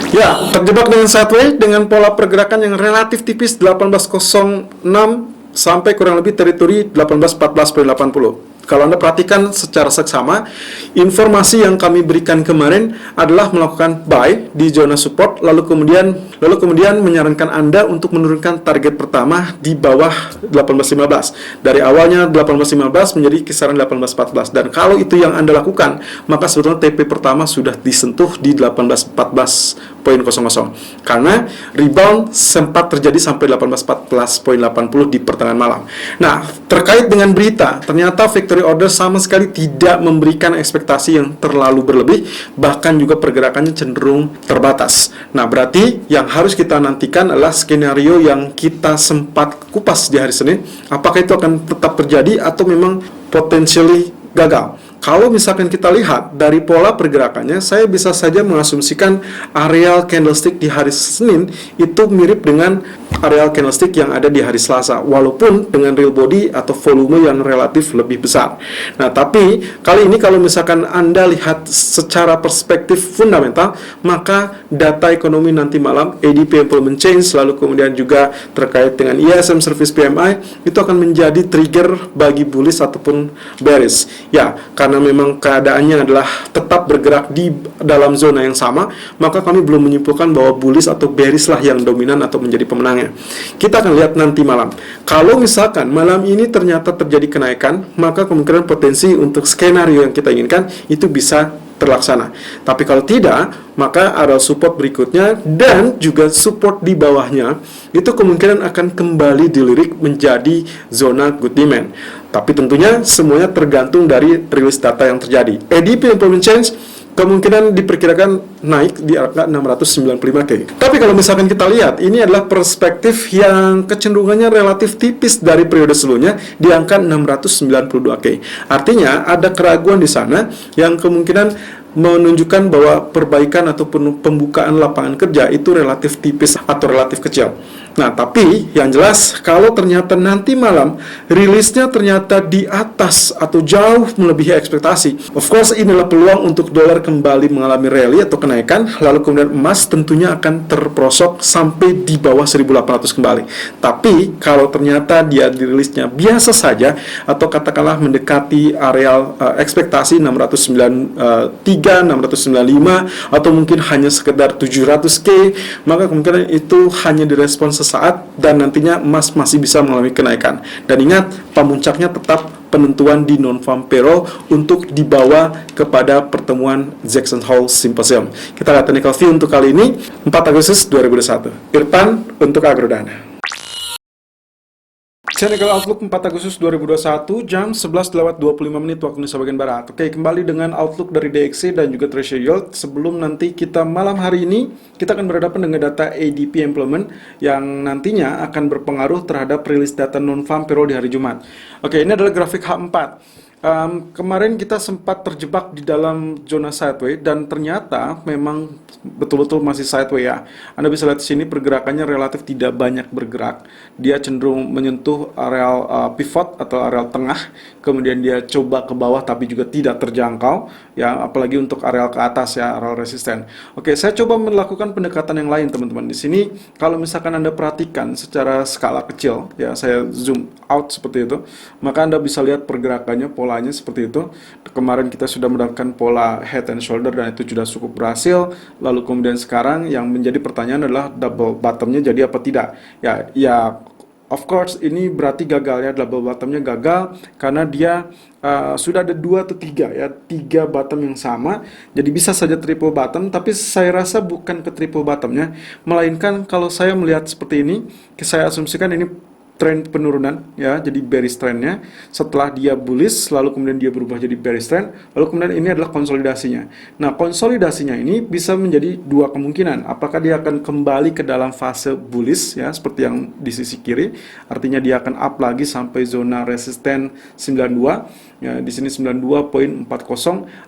Ya, terjebak dengan sideways dengan pola pergerakan yang relatif tipis 1806 sampai kurang lebih teritori 1814.80. Kalau Anda perhatikan secara seksama, informasi yang kami berikan kemarin adalah melakukan buy di zona support, lalu kemudian menyarankan Anda untuk menurunkan target pertama di bawah 1815. Dari awalnya 1815 menjadi kisaran 1814. Dan kalau itu yang Anda lakukan, maka sebetulnya TP pertama sudah disentuh di 1814.00 karena rebound sempat terjadi sampai 1814.80 di pertengahan malam. Nah, terkait dengan berita, ternyata victory order sama sekali tidak memberikan ekspektasi yang terlalu berlebih, bahkan juga pergerakannya cenderung terbatas. Nah, berarti yang harus kita nantikan adalah skenario yang kita sempat kupas di hari Senin, apakah itu akan tetap terjadi atau memang potentially gagal. Kalau misalkan kita lihat dari pola pergerakannya, saya bisa saja mengasumsikan areal candlestick di hari Senin itu mirip dengan areal candlestick yang ada di hari Selasa, walaupun dengan real body atau volume yang relatif lebih besar. Nah, tapi kali ini kalau misalkan Anda lihat secara perspektif fundamental, maka data ekonomi nanti malam, ADP Employment Change, lalu kemudian juga terkait dengan ISM Service PMI, itu akan menjadi trigger bagi bullish ataupun bearish. Ya, karena memang keadaannya adalah tetap bergerak di dalam zona yang sama, maka kami belum menyimpulkan bahwa bullish atau bearish lah yang dominan atau menjadi pemenangnya. Kita akan lihat nanti malam. Kalau misalkan malam ini ternyata terjadi kenaikan, maka kemungkinan potensi untuk skenario yang kita inginkan itu bisa terlaksana. Tapi kalau tidak, maka area support berikutnya dan juga support di bawahnya itu kemungkinan akan kembali dilirik menjadi zona good demand. Tapi tentunya semuanya tergantung dari rilis data yang terjadi. ADP Employment Change kemungkinan diperkirakan naik di angka 695K. Tapi kalau misalkan kita lihat, ini adalah perspektif yang kecenderungannya relatif tipis dari periode sebelumnya di angka 692K. Artinya ada keraguan di sana yang kemungkinan menunjukkan bahwa perbaikan ataupun pembukaan lapangan kerja itu relatif tipis atau relatif kecil. Nah, tapi yang jelas kalau ternyata nanti malam rilisnya ternyata di atas atau jauh melebihi ekspektasi, of course inilah peluang untuk dolar kembali mengalami rally atau kenaikan, lalu kemudian emas tentunya akan terprosok sampai di bawah 1800 kembali. Tapi kalau ternyata dia dirilisnya biasa saja atau katakanlah mendekati areal ekspektasi 693, 695 atau mungkin hanya sekedar 700K, maka kemungkinan itu hanya direspons sesaat dan nantinya emas masih bisa mengalami kenaikan. Dan ingat, pemuncaknya tetap penentuan di non-farm payroll untuk dibawa kepada pertemuan Jackson Hole Symposium. Kita lihat technical view untuk kali ini 4 Agustus 2021. Irfan untuk Agrodana. Technical Outlook 4 Agustus 2021 jam 11:25 waktu Indonesia bagian Barat. Oke, kembali dengan Outlook dari DXY dan juga Treasury Yield. Sebelum nanti kita malam hari ini, kita akan berhadapan dengan data ADP Employment yang nantinya akan berpengaruh terhadap rilis data non-farm payroll di hari Jumat. Oke, ini adalah grafik H4. Kemarin kita sempat terjebak di dalam zona sideways dan ternyata memang betul-betul masih sideways ya. Anda bisa lihat di sini pergerakannya relatif tidak banyak bergerak. Dia cenderung menyentuh areal pivot atau areal tengah, kemudian dia coba ke bawah tapi juga tidak terjangkau ya, apalagi untuk areal ke atas ya, areal resisten. Oke, saya coba melakukan pendekatan yang lain teman-teman. Di sini kalau misalkan Anda perhatikan secara skala kecil ya, saya zoom out seperti itu, maka Anda bisa lihat pergerakannya, polanya seperti itu. Kemarin kita sudah mendapatkan pola head and shoulder dan itu sudah cukup berhasil. Lalu kemudian sekarang yang menjadi pertanyaan adalah double bottomnya jadi apa tidak. Ya, of course ini berarti gagal ya, double bottomnya gagal karena dia sudah ada 2 atau 3 ya, 3 bottom yang sama. Jadi bisa saja triple bottom, tapi saya rasa bukan ke triple bottomnya, melainkan kalau saya melihat seperti ini, saya asumsikan ini tren penurunan ya, jadi bearish trendnya. Setelah dia bullish lalu kemudian dia berubah jadi bearish trend, lalu kemudian ini adalah konsolidasinya. Nah, konsolidasinya ini bisa menjadi 2 kemungkinan. Apakah dia akan kembali ke dalam fase bullish ya, seperti yang di sisi kiri, artinya dia akan up lagi sampai zona resisten 92 ya, di sini 92.40,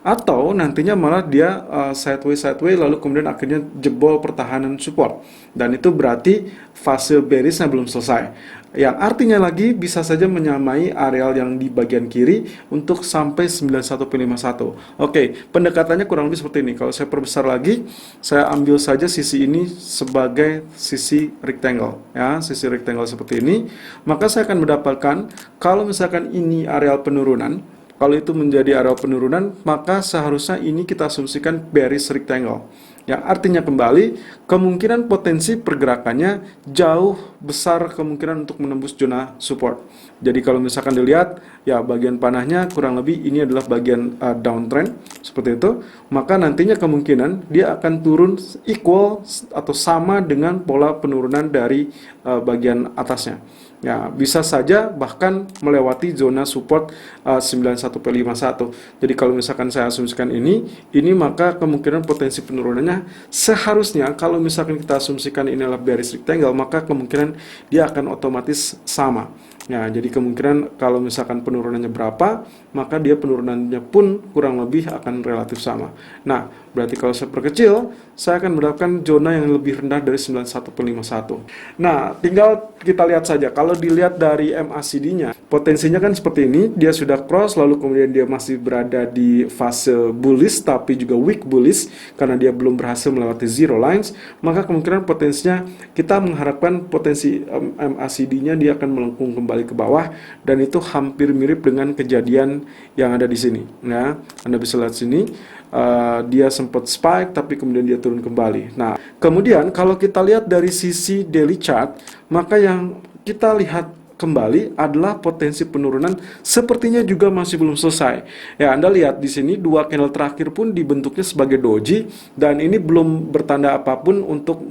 atau nantinya malah dia sideways lalu kemudian akhirnya jebol pertahanan support. Dan itu berarti fase bearisnya belum selesai. Yang artinya lagi bisa saja menyamai areal yang di bagian kiri untuk sampai 91.51. Oke, pendekatannya kurang lebih seperti ini. Kalau saya perbesar lagi, saya ambil saja sisi ini sebagai sisi rectangle, ya, sisi rectangle seperti ini. Maka saya akan mendapatkan kalau misalkan ini areal penurunan, kalau itu menjadi areal penurunan, maka seharusnya ini kita asumsikan bearish rectangle. Yang artinya kembali, kemungkinan potensi pergerakannya jauh besar kemungkinan untuk menembus zona support. Jadi kalau misalkan dilihat, ya bagian panahnya kurang lebih ini adalah bagian downtrend, seperti itu. Maka nantinya kemungkinan dia akan turun equal atau sama dengan pola penurunan dari bagian atasnya. Ya, bisa saja bahkan melewati zona support 91.51. Jadi kalau misalkan saya asumsikan ini maka kemungkinan potensi penurunannya seharusnya kalau misalkan kita asumsikan ini adalah bearish rectangle, maka kemungkinan dia akan otomatis sama. Ya, jadi kemungkinan kalau misalkan penurunannya berapa, maka dia penurunannya pun kurang lebih akan relatif sama. Nah, berarti kalau saya perkecil, saya akan mendapatkan zona yang lebih rendah dari 91.51. Nah, tinggal kita lihat saja. Kalau dilihat dari MACD-nya, potensinya kan seperti ini, dia sudah cross, lalu kemudian dia masih berada di fase bullish, tapi juga weak bullish, karena dia belum berhasil melewati zero lines, maka kemungkinan potensinya kita mengharapkan potensi MACD-nya dia akan melengkung kembali ke bawah, dan itu hampir mirip dengan kejadian yang ada di sini. Nah, Anda bisa lihat sini, dia sempat spike tapi kemudian dia turun kembali. Nah, kemudian kalau kita lihat dari sisi daily chart, maka yang kita lihat kembali adalah potensi penurunan sepertinya juga masih belum selesai. Ya, Anda lihat di sini dua candle terakhir pun dibentuknya sebagai doji, dan ini belum bertanda apapun untuk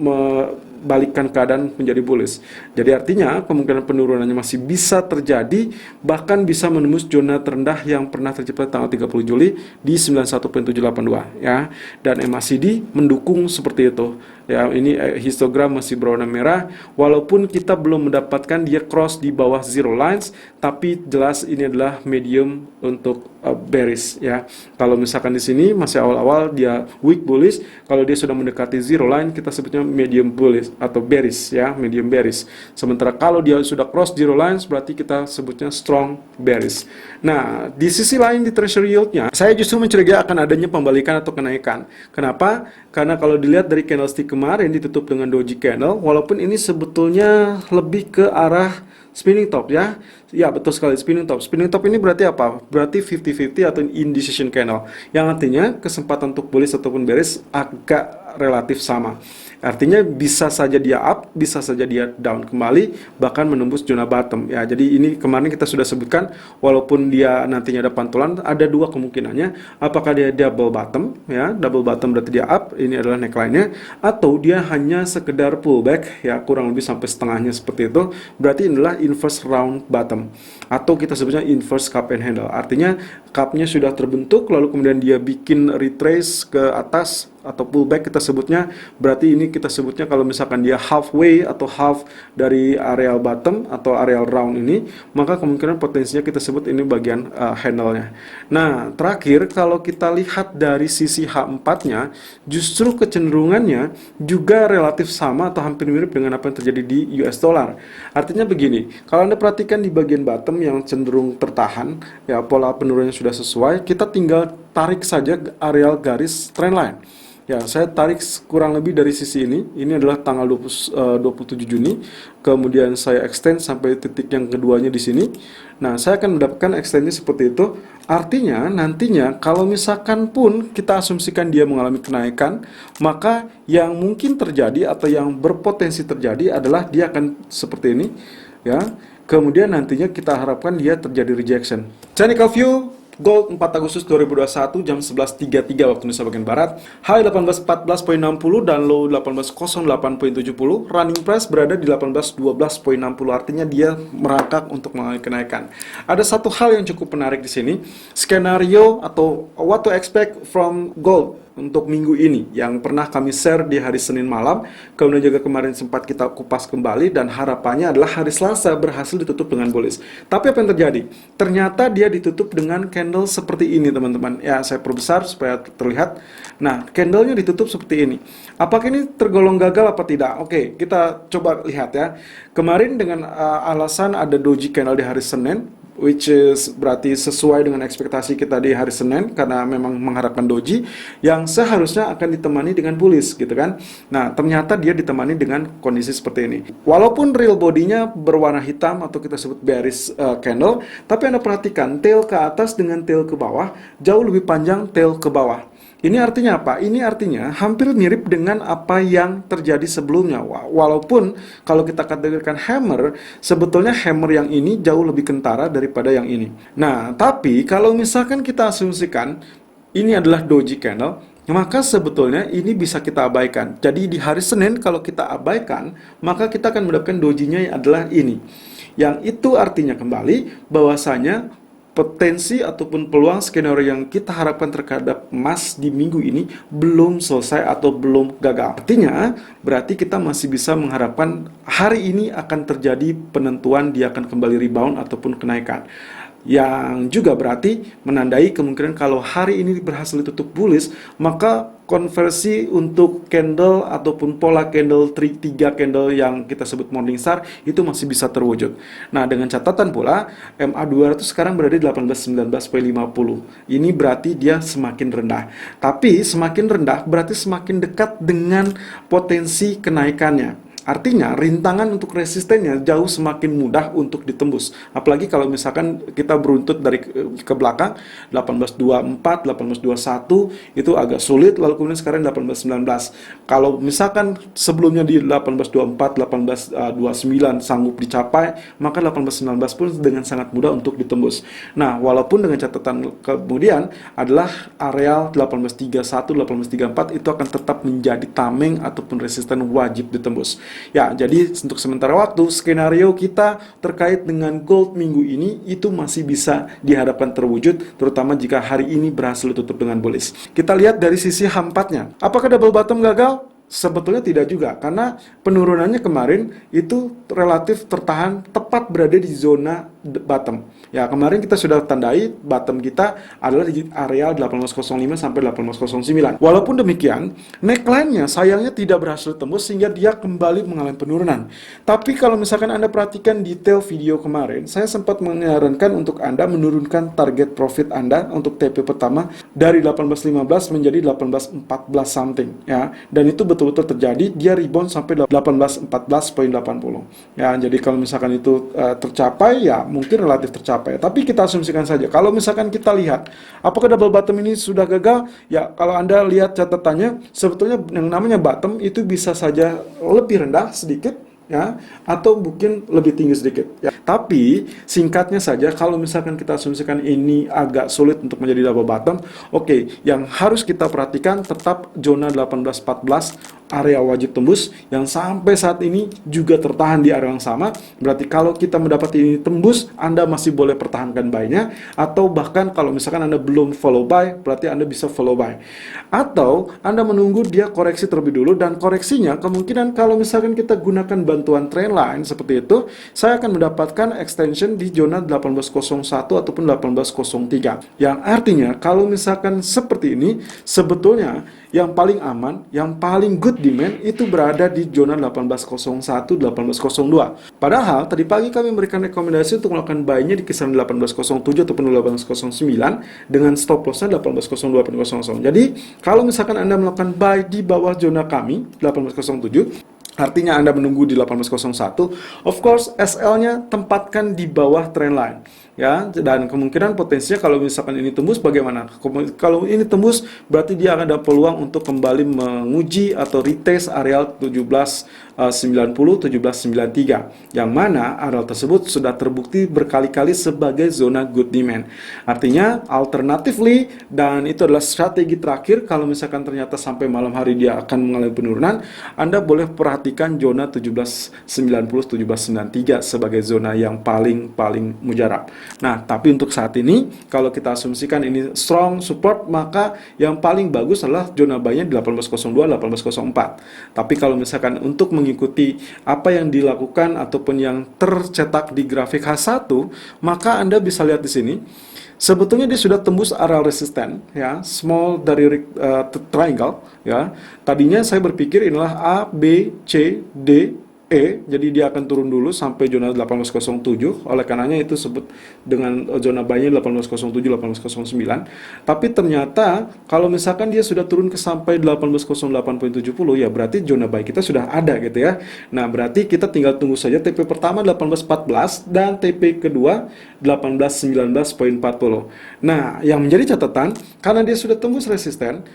balikkan keadaan menjadi bullish. Jadi artinya kemungkinan penurunannya masih bisa terjadi, bahkan bisa menembus zona terendah yang pernah tercipta tanggal 30 Juli di 91.782, ya. Dan MACD mendukung seperti itu. Ya, ini histogram masih berwarna merah, walaupun kita belum mendapatkan dia cross di bawah zero lines, tapi jelas ini adalah medium untuk bearish, ya. Kalau misalkan di sini masih awal-awal dia weak bullish, kalau dia sudah mendekati zero line kita sebutnya medium bullish atau bearish, ya, medium bearish. Sementara kalau dia sudah cross zero lines berarti kita sebutnya strong bearish. Nah, di sisi lain di treasury yield-nya, saya justru mencurigai akan adanya pembalikan atau kenaikan. Kenapa? Karena kalau dilihat dari candlestick kemarin ditutup dengan doji candle, walaupun ini sebetulnya lebih ke arah spinning top, ya. Ya, betul sekali, spinning top. Spinning top ini berarti apa? Berarti 50-50 atau indecision candle, yang artinya kesempatan untuk bullish ataupun bearish agak relatif sama. Artinya bisa saja dia up, bisa saja dia down kembali, bahkan menembus zona bottom. Ya, jadi ini kemarin kita sudah sebutkan, walaupun dia nantinya ada pantulan, ada dua kemungkinannya. Apakah dia double bottom, ya, double bottom berarti dia up, ini adalah neckline-nya, atau dia hanya sekedar pullback, ya, kurang lebih sampai setengahnya seperti itu. Berarti inilah inverse round bottom, atau kita sebutnya inverse cup and handle. Artinya cup-nya sudah terbentuk, lalu kemudian dia bikin retrace ke atas atau pullback kita sebutnya. Berarti ini kita sebutnya kalau misalkan dia halfway atau half dari areal bottom atau areal round ini, maka kemungkinan potensinya kita sebut ini bagian handle-nya. Nah, terakhir kalau kita lihat dari sisi H4-nya, justru kecenderungannya juga relatif sama atau hampir mirip dengan apa yang terjadi di US dollar. Artinya begini, kalau Anda perhatikan di bagian bottom yang cenderung tertahan, ya, pola penurunannya sudah sesuai, kita tinggal tarik saja areal garis trendline. Ya, saya tarik kurang lebih dari sisi ini. Ini adalah tanggal 27 Juni. Kemudian saya extend sampai titik yang keduanya di sini. Nah, saya akan mendapatkan extendnya seperti itu. Artinya, nantinya kalau misalkan pun kita asumsikan dia mengalami kenaikan, maka yang mungkin terjadi atau yang berpotensi terjadi adalah dia akan seperti ini, ya. Kemudian nantinya kita harapkan dia terjadi rejection. Technical view Gold 4 Agustus 2021 jam 11.33 waktu Indonesia bagian Barat. High 1814.60 dan low 1808.70. Running price berada di 1812.60. Artinya dia merangkak untuk mengalami kenaikan. Ada satu hal yang cukup menarik di sini. Skenario atau what to expect from gold untuk minggu ini yang pernah kami share di hari Senin malam, kemudian juga kemarin sempat kita kupas kembali, dan harapannya adalah hari Selasa berhasil ditutup dengan bullish. Tapi apa yang terjadi? Ternyata dia ditutup dengan candle seperti ini, teman-teman. Ya, saya perbesar supaya terlihat. Nah, candlenya ditutup seperti ini. Apakah ini tergolong gagal apa tidak? Oke, kita coba lihat ya. Kemarin dengan alasan ada doji candle di hari Senin, which is berarti sesuai dengan ekspektasi kita di hari Senin, karena memang mengharapkan doji yang seharusnya akan ditemani dengan bullish gitu kan. Nah, ternyata dia ditemani dengan kondisi seperti ini. Walaupun real bodinya berwarna hitam atau kita sebut bearish candle, tapi Anda perhatikan tail ke atas dengan tail ke bawah jauh lebih panjang tail ke bawah. Ini artinya apa? Ini artinya hampir mirip dengan apa yang terjadi sebelumnya. Walaupun kalau kita katakan hammer, sebetulnya hammer yang ini jauh lebih kentara daripada yang ini. Nah, tapi kalau misalkan kita asumsikan ini adalah doji candle, maka sebetulnya ini bisa kita abaikan. Jadi di hari Senin kalau kita abaikan, maka kita akan mendapatkan dojinya yang adalah ini. Yang itu artinya kembali bahwasanya potensi ataupun peluang skenario yang kita harapkan terhadap emas di minggu ini belum selesai atau belum gagal. Artinya, berarti kita masih bisa mengharapkan hari ini akan terjadi penentuan, dia akan kembali rebound ataupun kenaikan. Yang juga berarti menandai kemungkinan kalau hari ini berhasil ditutup bullish, maka konversi untuk candle ataupun pola candle 3 candle yang kita sebut Morningstar itu masih bisa terwujud. Nah, dengan catatan pula MA200 sekarang berada di 1819.50. Ini berarti dia semakin rendah. Tapi semakin rendah berarti semakin dekat dengan potensi kenaikannya. Artinya rintangan untuk resistennya jauh semakin mudah untuk ditembus. Apalagi kalau misalkan kita beruntut dari ke belakang 1824, 1821 itu agak sulit, lalu kemudian sekarang 1819. Kalau misalkan sebelumnya di 1824, 1829 sanggup dicapai, maka 1819 pun dengan sangat mudah untuk ditembus. Nah, walaupun dengan catatan kemudian adalah areal 1831, 1834 itu akan tetap menjadi tameng ataupun resisten wajib ditembus. Ya, jadi untuk sementara waktu skenario kita terkait dengan gold minggu ini itu masih bisa diharapkan terwujud, terutama jika hari ini berhasil tutup dengan bullish. Kita lihat dari sisi H4-nya. Apakah double bottom gagal? Sebetulnya tidak juga, karena penurunannya kemarin itu relatif tertahan tepat berada di zona bottom. Ya, kemarin kita sudah tandai bottom kita adalah di area 1805 sampai 1809. Walaupun demikian, neckline-nya sayangnya tidak berhasil tembus sehingga dia kembali mengalami penurunan. Tapi kalau misalkan Anda perhatikan detail video kemarin, saya sempat menyarankan untuk Anda menurunkan target profit Anda untuk TP pertama dari 1815 menjadi 1814 something ya. Dan itu betul-betul terjadi, dia rebound sampai 1814.80 ya. Jadi kalau misalkan itu tercapai, ya mungkin relatif tercapai. Tapi kita asumsikan saja, kalau misalkan kita lihat apakah double bottom ini sudah gagal, ya kalau Anda lihat catatannya, sebetulnya yang namanya bottom itu bisa saja lebih rendah sedikit ya, atau mungkin lebih tinggi sedikit ya. Tapi singkatnya saja, kalau misalkan kita asumsikan ini agak sulit untuk menjadi double bottom, oke, yang harus kita perhatikan tetap zona 1814 area wajib tembus yang sampai saat ini juga tertahan di area yang sama. Berarti kalau kita mendapati ini tembus, Anda masih boleh pertahankan buy-nya, atau bahkan kalau misalkan Anda belum follow buy, berarti Anda bisa follow buy. Atau Anda menunggu dia koreksi terlebih dulu, dan koreksinya kemungkinan kalau misalkan kita gunakan bantuan trendline seperti itu, saya akan mendapatkan extension di zona 1801 ataupun 1803. Yang artinya kalau misalkan seperti ini, sebetulnya yang paling aman, yang paling good demand itu berada di zona 1801, 1802. Padahal tadi pagi kami memberikan rekomendasi untuk melakukan buy-nya di kisaran 1807 ataupun 1809 dengan stop loss-nya 1802, 1800. Jadi kalau misalkan Anda melakukan buy di bawah zona kami 1807, artinya Anda menunggu di 1801, of course SL-nya tempatkan di bawah trendline ya, dan kemungkinan potensinya kalau misalkan ini tembus bagaimana? Kalau ini tembus berarti dia akan ada peluang untuk kembali menguji atau retest areal 1790, 1793, yang mana areal tersebut sudah terbukti berkali-kali sebagai zona good demand. Artinya alternatively, dan itu adalah strategi terakhir, kalau misalkan ternyata sampai malam hari dia akan mengalami penurunan, Anda boleh perhatikan menantikan zona 1790 1793 sebagai zona yang paling mujarab. Nah, tapi untuk saat ini kalau kita asumsikan ini strong support, maka yang paling bagus adalah zona buy-nya di 1802 1804. Tapi kalau misalkan untuk mengikuti apa yang dilakukan ataupun yang tercetak di grafik H1, maka Anda bisa lihat di sini. Sebetulnya dia sudah tembus area resisten, ya, small dari triangle, ya. Tadinya saya berpikir inilah A, B, C, D, E, jadi dia akan turun dulu sampai zona 1807. Oleh karenanya itu sebut dengan zona buy-nya 1807 1809. Tapi ternyata kalau misalkan dia sudah turun ke sampai 1808.70, ya berarti zona buy kita sudah ada gitu ya. Nah, berarti kita tinggal tunggu saja TP pertama 1814 dan TP kedua 1819.40. Nah, yang menjadi catatan karena dia sudah tembus resisten,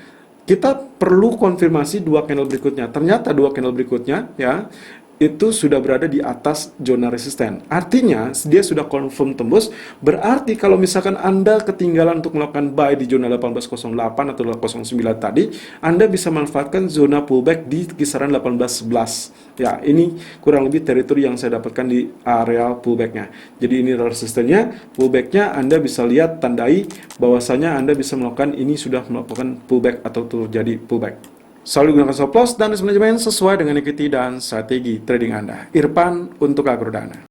kita perlu konfirmasi dua candle berikutnya. Ternyata dua candle berikutnya, ya, itu sudah berada di atas zona resisten. Artinya dia sudah confirm tembus. Berarti kalau misalkan Anda ketinggalan untuk melakukan buy di zona 1808 atau 1809 tadi, Anda bisa manfaatkan zona pullback di kisaran 1811. Ya, ini kurang lebih teritori yang saya dapatkan di area pullbacknya. Jadi ini resistennya, pullbacknya Anda bisa lihat tandai bahwasanya Anda bisa melakukan ini sudah melakukan pullback atau terjadi pullback. Selalu gunakan stop loss dan risk management sesuai dengan equity dan strategi trading Anda. Irfan untuk Agrodana.